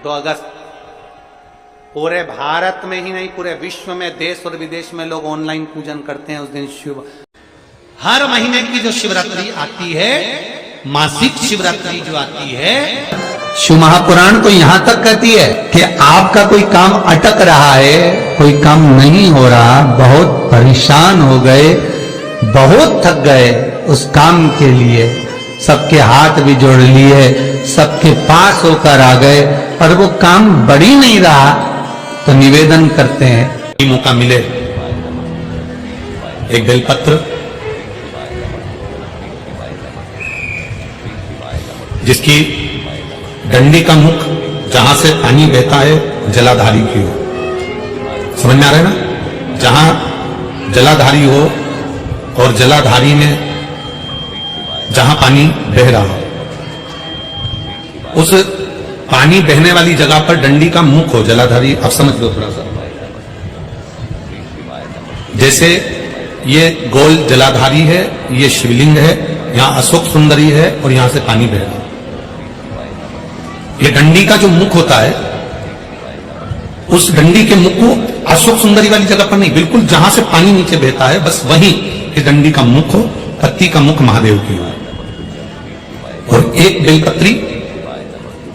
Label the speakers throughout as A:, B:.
A: 2 अगस्त पूरे भारत में ही नहीं पूरे विश्व में देश और विदेश में लोग ऑनलाइन पूजन करते हैं उस दिन शिव। हर महीने की जो शिवरात्रि आती है, मासिक शिवरात्रि जो आती है,
B: शिव महापुराण तो यहां तक कहती है कि आपका कोई काम अटक रहा है, कोई काम नहीं हो रहा, बहुत परेशान हो गए, बहुत थक गए, उस काम के लिए सबके हाथ भी जोड़ लिए, सबके पास होकर आ गए और वो काम बढ़ ही नहीं रहा, तो निवेदन करते हैं
A: मौका मिले एक बेलपत्र जिसकी डंडी का मुख जहां से पानी बहता है जलाधारी की हो, समझ में आ रहा है ना, जहां जलाधारी हो और जलाधारी में जहां पानी बह रहा हो, उस पानी बहने वाली जगह पर डंडी का मुख हो जलाधारी। आप समझ लो थोड़ा सा, जैसे ये गोल जलाधारी है, ये शिवलिंग है, यहां अशोक सुंदरी है और यहां से पानी बह रहा है। ये डंडी का जो मुख होता है, उस डंडी के मुख को अशोक सुंदरी वाली जगह पर नहीं, बिल्कुल जहां से पानी नीचे बहता है बस वहीं इस डंडी का मुख हो, पत्ती का मुख महादेव की हो। और एक बेलपत्री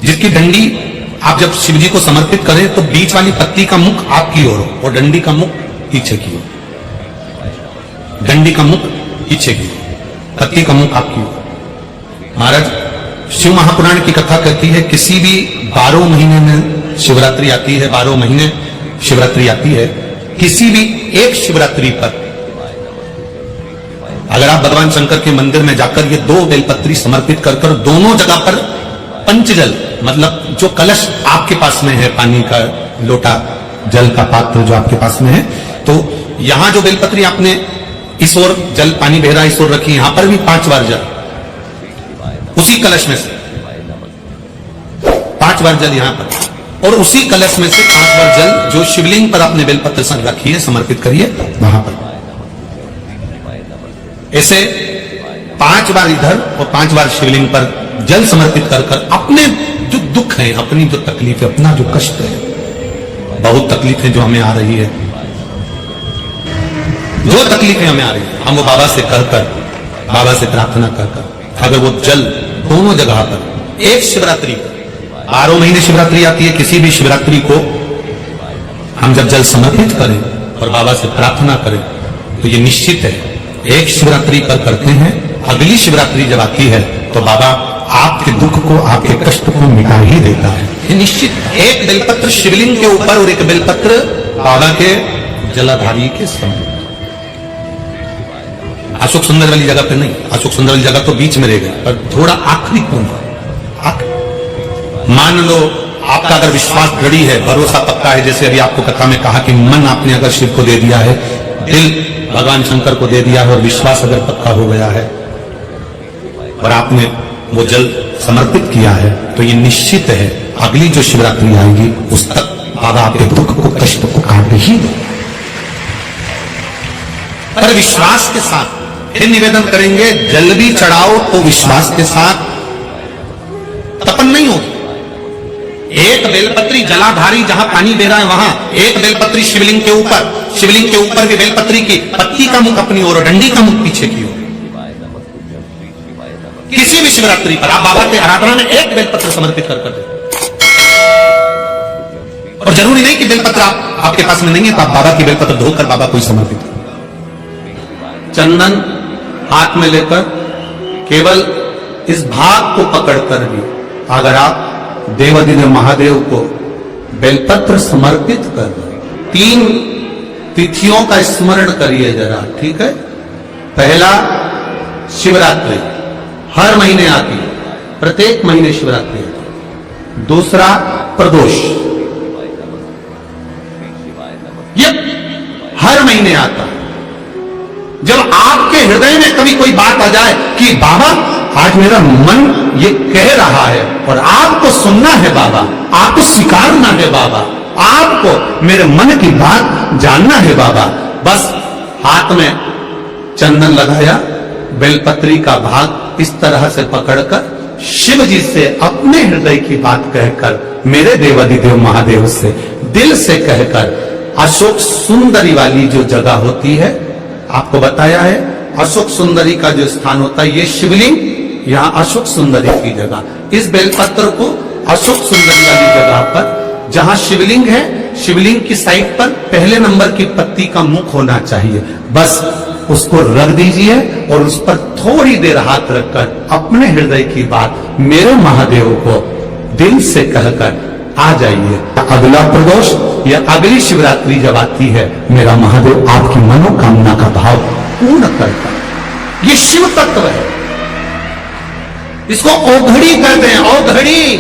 A: जिसकी डंडी आप जब शिव जी को समर्पित करें तो बीच वाली पत्ती का मुख आपकी ओर हो और डंडी का मुख पीछे की ओर, डंडी का मुख पीछे की ओर, पत्ती का मुख आपकी ओर। महाराज शिव महापुराण की कथा कहती है किसी भी 12 महीने में शिवरात्रि आती है, 12 महीने शिवरात्रि आती है, किसी भी एक शिवरात्रि पर अगर आप भगवान शंकर के मंदिर में जाकर ये 2 बेलपत्री समर्पित कर दोनों जगह पर पंचजल, मतलब जो कलश आपके पास में है, पानी का लोटा, जल का पात्र जो आपके पास में है, तो यहां जो बेलपत्री आपने इस ओर जल पानी बह रहा इस ओर रखी, यहां पर भी 5 बार जल, उसी कलश में से 5 बार जल यहां पर, और उसी कलश में से 5 बार जल जो शिवलिंग पर आपने बेलपत्र संग रखी है समर्पित करिए वहां पर। ऐसे 5 बार इधर और 5 बार शिवलिंग पर जल समर्पित कर अपने जो दुख है, अपनी जो तकलीफ है, अपना जो कष्ट है, बहुत तकलीफें जो हमें आ रही है, जो तकलीफें हमें आ रही है, हम वो बाबा से कहकर, बाबा से प्रार्थना कर अगर वो जल दोनों जगह पर एक शिवरात्रि, 12 महीने शिवरात्रि आती है, किसी भी शिवरात्रि को हम जब जल समर्पित करें और बाबा से प्रार्थना करें तो ये निश्चित है एक शिवरात्रि पर करते हैं, अगली शिवरात्रि जब आती है तो बाबा आपके दुख को, आपके कष्ट को मिटा ही देता है, ये निश्चित। एक बेलपत्र शिवलिंग के ऊपर और एक बेलपत्र बाबा के जलाधारी के सामने, अशोक सुंदर वाली जगह पे नहीं, अशोक सुंदर वाली जगह तो बीच में रहेगा पर थोड़ा आखिरी कोना। मान लो आपका अगर विश्वास दृढ़ी है, भरोसा पक्का है, जैसे अभी आपको कथा में कहा कि मन आपने अगर शिव को दे दिया है, दिल भगवान शंकर को दे दिया है और विश्वास अगर पक्का हो गया है और आपने वो जल समर्पित किया है, तो ये निश्चित है अगली जो शिवरात्रि आएगी उस तक बाबा आपके दुख को, कष्ट को काट ही दे। पर विश्वास के साथ फिर निवेदन करेंगे, जल भी चढ़ाओ तो विश्वास के साथ, तपन नहीं होगी। एक बेलपत्री जलाधारी जहां पानी बह रहा है वहां, एक बेलपत्री शिवलिंग के ऊपर, शिवलिंग के ऊपर भी बेलपत्री की पत्ती का मुख अपनी ओर और डंडी का मुख पीछे की ओर। किसी भी शिवरात्रि पर आप बाबा के आराधना में एक बेलपत्र समर्पित कर दे, और जरूरी नहीं कि बेलपत्र आपके पास में नहीं है तो आप बाबा की बेलपत्र धोकर बाबा को समर्पित करें। चंदन हाथ में लेकर केवल इस भाग को पकड़कर भी अगर आप देवाधिदेव महादेव को बेलपत्र समर्पित कर, 3 तिथियों का स्मरण करिए जरा, ठीक है। पहला शिवरात्रि हर महीने आती है, प्रत्येक महीने शिवरात्रि आती है। दूसरा प्रदोष, ये हर महीने आता है। जब आपके हृदय में कभी कोई बात आ जाए कि बाबा आज मेरा मन ये कह रहा है और आपको सुनना है बाबा, आपको स्वीकारना है बाबा, आपको मेरे मन की बात जानना है बाबा, बस हाथ में चंदन लगाया, बेलपत्री का भाग इस तरह से पकड़कर शिव जी से अपने हृदय की बात कहकर, मेरे देवाधिदेव महादेव से दिल से कहकर, अशोक सुंदरी वाली जो जगह होती है, आपको बताया है अशोक सुंदरी का जो स्थान होता है, ये शिवलिंग, यहाँ अशोक सुंदरी की जगह, इस बेलपत्र को अशोक सुंदरी वाली जगह पर, जहां शिवलिंग है, शिवलिंग की साइड पर पहले नंबर की पत्ती का मुख होना चाहिए, बस उसको रख दीजिए और उस पर थोड़ी देर हाथ रखकर अपने हृदय की बात मेरे महादेव को दिल से कहकर आ जाइए। अगला प्रदोष या अगली शिवरात्रि जब आती है, मेरा महादेव आपकी मनोकामना का भाव पूर्ण करता है। ये शिव तत्व है, इसको औघड़ी कहते हैं, औघड़ी,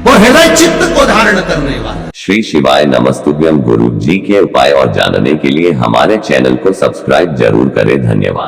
A: वो हृदय चित्त को धारण करने वाला।
C: श्री शिवाय नमस्तुभ्यम। गुरु जी के उपाय और जानने के लिए हमारे चैनल को सब्सक्राइब जरूर करें। धन्यवाद।